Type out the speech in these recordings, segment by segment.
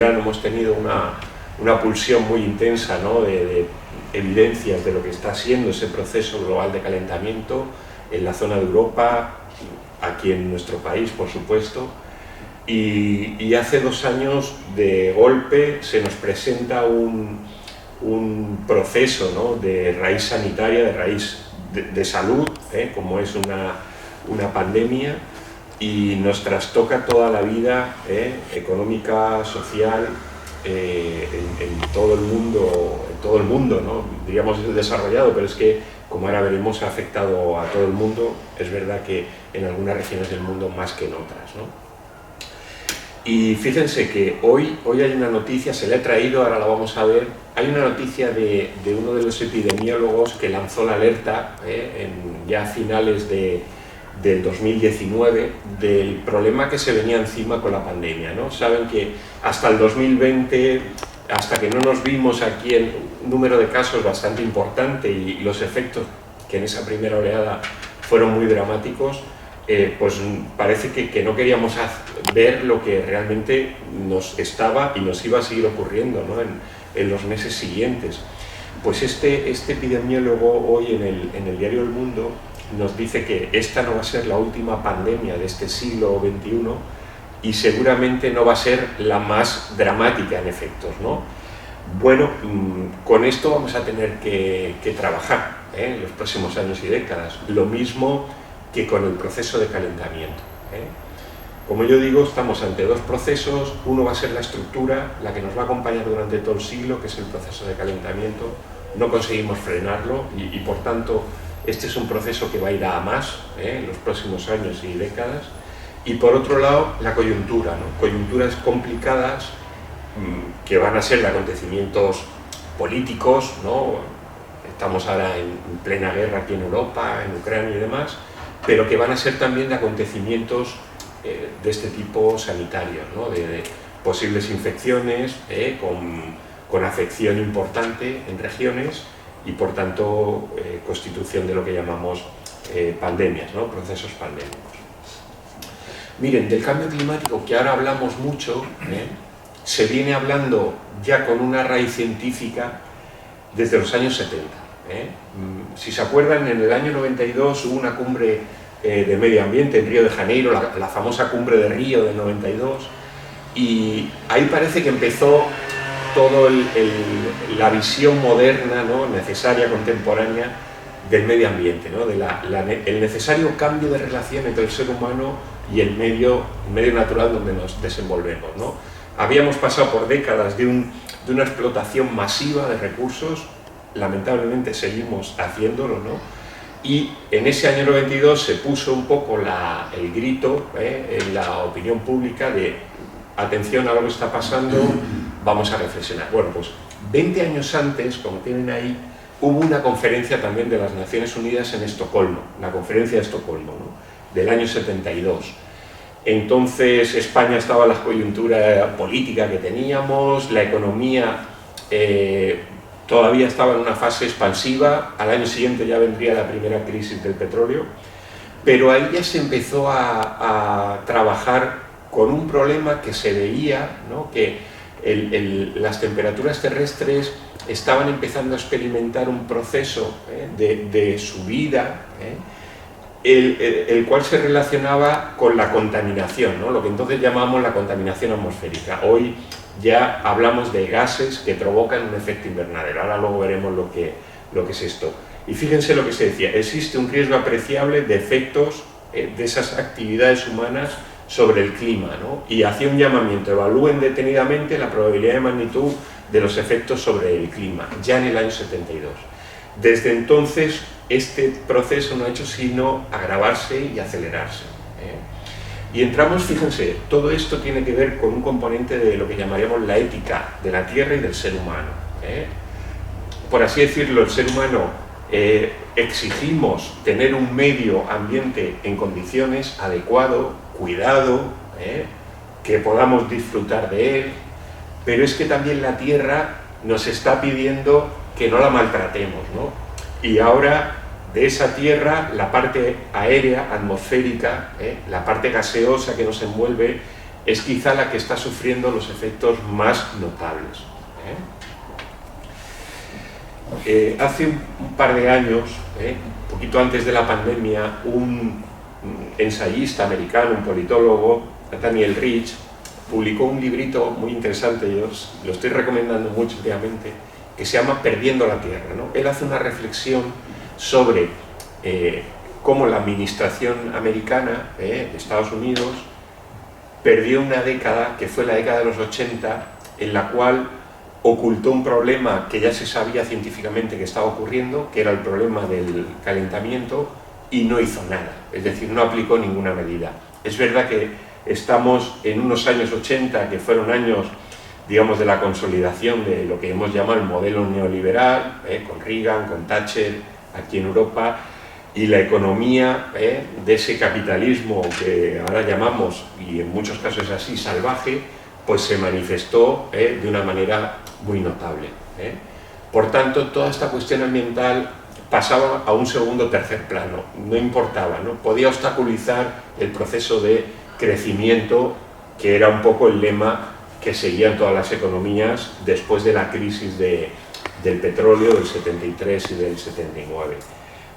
hemos tenido una pulsión muy intensa, ¿no?, de evidencias de lo que está siendo ese proceso global de calentamiento en la zona de Europa, aquí en nuestro país, por supuesto, y hace 2 años de golpe se nos presenta un proceso, ¿no?, de raíz sanitaria, de raíz de salud, como es una pandemia, y nos trastoca toda la vida económica, social, en todo el mundo, ¿no? Diríamos el desarrollado, pero es que, como ahora veremos, ha afectado a todo el mundo. Es verdad que en algunas regiones del mundo más que en otras, ¿no? Y fíjense que hoy hay una noticia, se la he traído, ahora la vamos a ver. Hay una noticia de uno de los epidemiólogos que lanzó la alerta ya a finales del 2019 del problema que se venía encima con la pandemia, ¿no? Saben que hasta el 2020, hasta que no nos vimos aquí en un número de casos bastante importante y los efectos que en esa primera oleada fueron muy dramáticos, pues parece que no queríamos ver lo que realmente nos estaba y nos iba a seguir ocurriendo, ¿no?, en los meses siguientes. Pues este epidemiólogo hoy en el diario El Mundo nos dice que esta no va a ser la última pandemia de este siglo XXI y seguramente no va a ser la más dramática en efectos, ¿no? Bueno, con esto vamos a tener que trabajar en los próximos años y décadas, lo mismo que con el proceso de calentamiento. Como yo digo, estamos ante 2 procesos. Uno va a ser la estructura, la que nos va a acompañar durante todo el siglo, que es el proceso de calentamiento. No conseguimos frenarlo y por tanto, este es un proceso que va a ir a más en los próximos años y décadas. Y por otro lado, la coyuntura, ¿no? Coyunturas complicadas que van a ser de acontecimientos políticos, ¿no? Estamos ahora en plena guerra aquí en Europa, en Ucrania y demás, pero que van a ser también de acontecimientos de este tipo sanitarios, ¿no? De posibles infecciones con afección importante en regiones y por tanto constitución de lo que llamamos pandemias, ¿no?, procesos pandémicos. Miren, del cambio climático, que ahora hablamos mucho, se viene hablando ya con una raíz científica desde los años 70. Si se acuerdan, en el año 92 hubo una cumbre de medio ambiente en Río de Janeiro, la famosa cumbre de Río del 92, y ahí parece que empezó toda la visión moderna, ¿no?, necesaria, contemporánea del medio ambiente, ¿no?, el necesario cambio de relación entre el ser humano y el medio natural donde nos desenvolvemos, ¿no? Habíamos pasado por décadas de una explotación masiva de recursos, lamentablemente seguimos haciéndolo, ¿no? Y en ese año 92 se puso un poco el grito en la opinión pública de atención a lo que está pasando, vamos a reflexionar. Bueno, pues 20 años antes, como tienen ahí, hubo una conferencia también de las Naciones Unidas en Estocolmo, la conferencia de Estocolmo, ¿no?, del año 72. Entonces España estaba en la coyuntura política que teníamos, la economía todavía estaba en una fase expansiva, al año siguiente ya vendría la primera crisis del petróleo, pero ahí ya se empezó a trabajar con un problema que se veía, ¿no?, que las temperaturas terrestres estaban empezando a experimentar un proceso de subida, el cual se relacionaba con la contaminación, ¿no?, lo que entonces llamamos la contaminación atmosférica. Hoy ya hablamos de gases que provocan un efecto invernadero. Ahora luego veremos lo que es esto. Y fíjense lo que se decía: existe un riesgo apreciable de efectos de esas actividades humanas sobre el clima, ¿no? Y hacía un llamamiento: evalúen detenidamente la probabilidad de magnitud de los efectos sobre el clima, ya en el año 72. Desde entonces, este proceso no ha hecho sino agravarse y acelerarse. Y entramos, fíjense, todo esto tiene que ver con un componente de lo que llamaríamos la ética de la Tierra y del ser humano. Por así decirlo, el ser humano exigimos tener un medio ambiente en condiciones adecuado, cuidado, que podamos disfrutar de él, pero es que también la Tierra nos está pidiendo que no la maltratemos, ¿no? Y ahora, de esa Tierra, la parte aérea, atmosférica, la parte gaseosa que nos envuelve, es quizá la que está sufriendo los efectos más notables. Hace un par de años, un poquito antes de la pandemia, un ensayista americano, un politólogo, Nathaniel Rich, publicó un librito muy interesante, yo lo estoy recomendando mucho últimamente, que se llama Perdiendo la Tierra, ¿no? Él hace una reflexión sobre cómo la administración americana de Estados Unidos perdió una década, que fue la década de los 80, en la cual ocultó un problema que ya se sabía científicamente que estaba ocurriendo, que era el problema del calentamiento, y no hizo nada, es decir, no aplicó ninguna medida. Es verdad que estamos en unos años 80, que fueron años, digamos, de la consolidación de lo que hemos llamado el modelo neoliberal, con Reagan, con Thatcher, aquí en Europa, y la economía de ese capitalismo que ahora llamamos, y en muchos casos es así, salvaje, pues se manifestó de una manera muy notable. Por tanto, toda esta cuestión ambiental pasaba a un segundo o tercer plano, no importaba, ¿no? Podía obstaculizar el proceso de crecimiento, que era un poco el lema que seguían todas las economías después de la crisis del petróleo del 73 y del 79.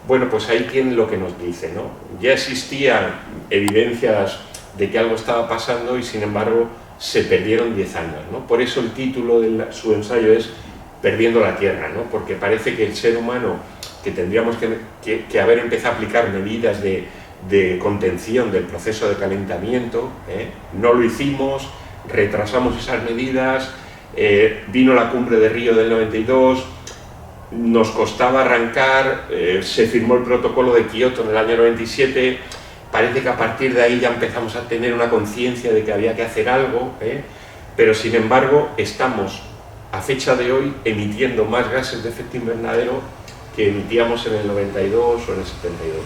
Bueno, pues ahí tienen lo que nos dice, ¿no? Ya existían evidencias de que algo estaba pasando y sin embargo se perdieron 10 años, ¿no? Por eso el título de su ensayo es Perdiendo la Tierra, ¿no? Porque parece que el ser humano, que tendríamos que haber empezado a aplicar medidas de contención del proceso de calentamiento, no lo hicimos, retrasamos esas medidas, vino la cumbre de Río del 92, nos costaba arrancar, se firmó el protocolo de Kioto en el año 97, parece que a partir de ahí ya empezamos a tener una conciencia de que había que hacer algo, pero sin embargo estamos a fecha de hoy emitiendo más gases de efecto invernadero que emitíamos en el 92 o en el 72.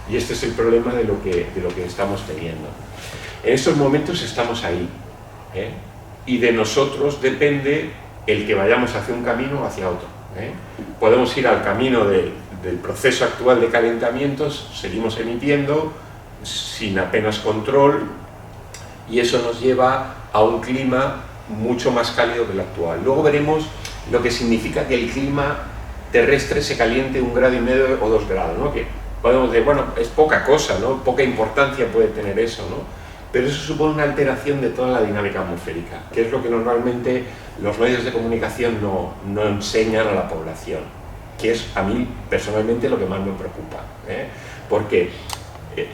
Y este es el problema de lo que estamos teniendo. En estos momentos estamos ahí, y de nosotros depende el que vayamos hacia un camino o hacia otro. Podemos ir al camino del proceso actual de calentamiento, seguimos emitiendo sin apenas control, y eso nos lleva a un clima mucho más cálido que el actual. Luego veremos lo que significa que el clima terrestre se caliente 1,5 grados o 2 grados, ¿no? Que podemos decir, bueno, es poca cosa, ¿no? Poca importancia puede tener eso, ¿no? Pero eso supone una alteración de toda la dinámica atmosférica, que es lo que normalmente los medios de comunicación no enseñan a la población, que es a mí personalmente lo que más me preocupa, porque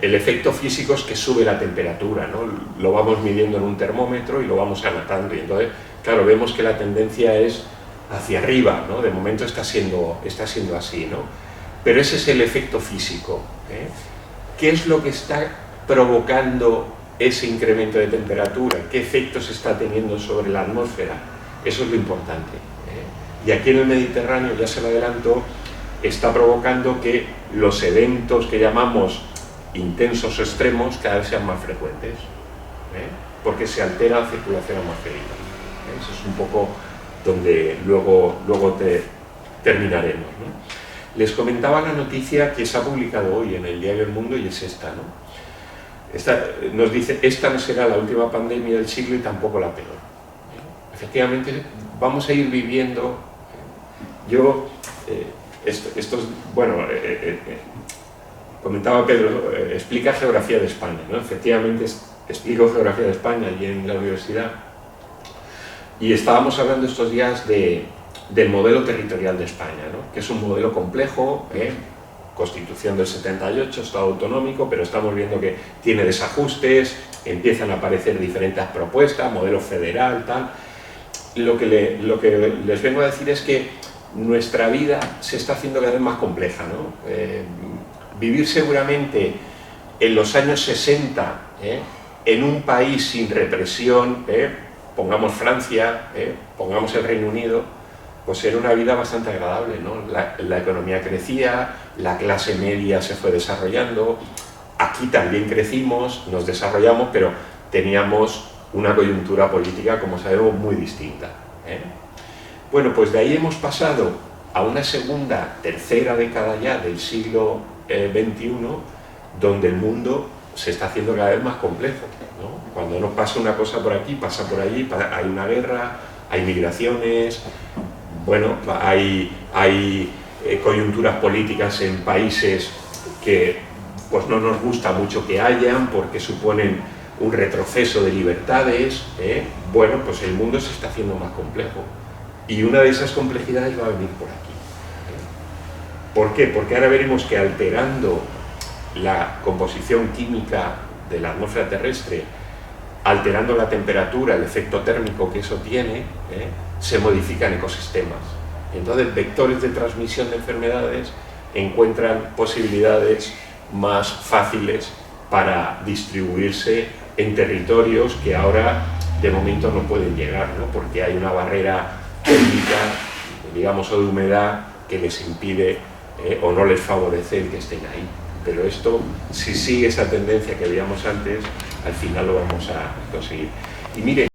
el efecto físico es que sube la temperatura, ¿no? Lo vamos midiendo en un termómetro y lo vamos anotando, y entonces, claro, vemos que la tendencia es hacia arriba, ¿no? De momento está siendo así, ¿no? Pero ese es el efecto físico. ¿Qué es lo que está provocando ese incremento de temperatura? ¿Qué efectos está teniendo sobre la atmósfera? Eso es lo importante. Y aquí en el Mediterráneo, ya se lo adelanto, está provocando que los eventos que llamamos intensos o extremos cada vez sean más frecuentes, porque se altera la circulación atmosférica. Eso es un poco donde luego terminaremos, ¿no? Les comentaba la noticia que se ha publicado hoy en el diario El Mundo, y es esta, ¿no? Nos dice, esta no será la última pandemia del siglo y tampoco la peor. Efectivamente, vamos a ir viviendo, comentaba Pedro, explica geografía de España, ¿no? Efectivamente, explico geografía de España allí en la universidad, y estábamos hablando estos días del modelo territorial de España, ¿no? Que es un modelo complejo, Constitución del 78, Estado autonómico, pero estamos viendo que tiene desajustes, empiezan a aparecer diferentes propuestas, modelo federal, tal. Lo que les vengo a decir es que nuestra vida se está haciendo cada vez más compleja, ¿no? Vivir seguramente en los años 60, en un país sin represión, pongamos Francia, pongamos el Reino Unido, pues era una vida bastante agradable, ¿no? La economía crecía, la clase media se fue desarrollando, aquí también crecimos, nos desarrollamos, pero teníamos una coyuntura política, como sabemos, muy distinta. Bueno, pues de ahí hemos pasado a una segunda, tercera década ya del siglo XXI, donde el mundo se está haciendo cada vez más complejo, ¿no? Cuando no pasa una cosa por aquí, pasa por allí, hay una guerra, hay migraciones, bueno, hay coyunturas políticas en países que pues no nos gusta mucho que hayan porque suponen un retroceso de libertades, bueno, pues el mundo se está haciendo más complejo y una de esas complejidades va a venir por aquí. ¿Por qué? Porque ahora veremos que alterando la composición química de la atmósfera terrestre, alterando la temperatura, el efecto térmico que eso tiene, se modifican ecosistemas. Entonces, vectores de transmisión de enfermedades encuentran posibilidades más fáciles para distribuirse en territorios que ahora de momento no pueden llegar, ¿no? Porque hay una barrera térmica, digamos, o de humedad que les impide o no les favorece el que estén ahí. Pero esto, si sigue esa tendencia que veíamos antes, al final lo vamos a conseguir. Y miren,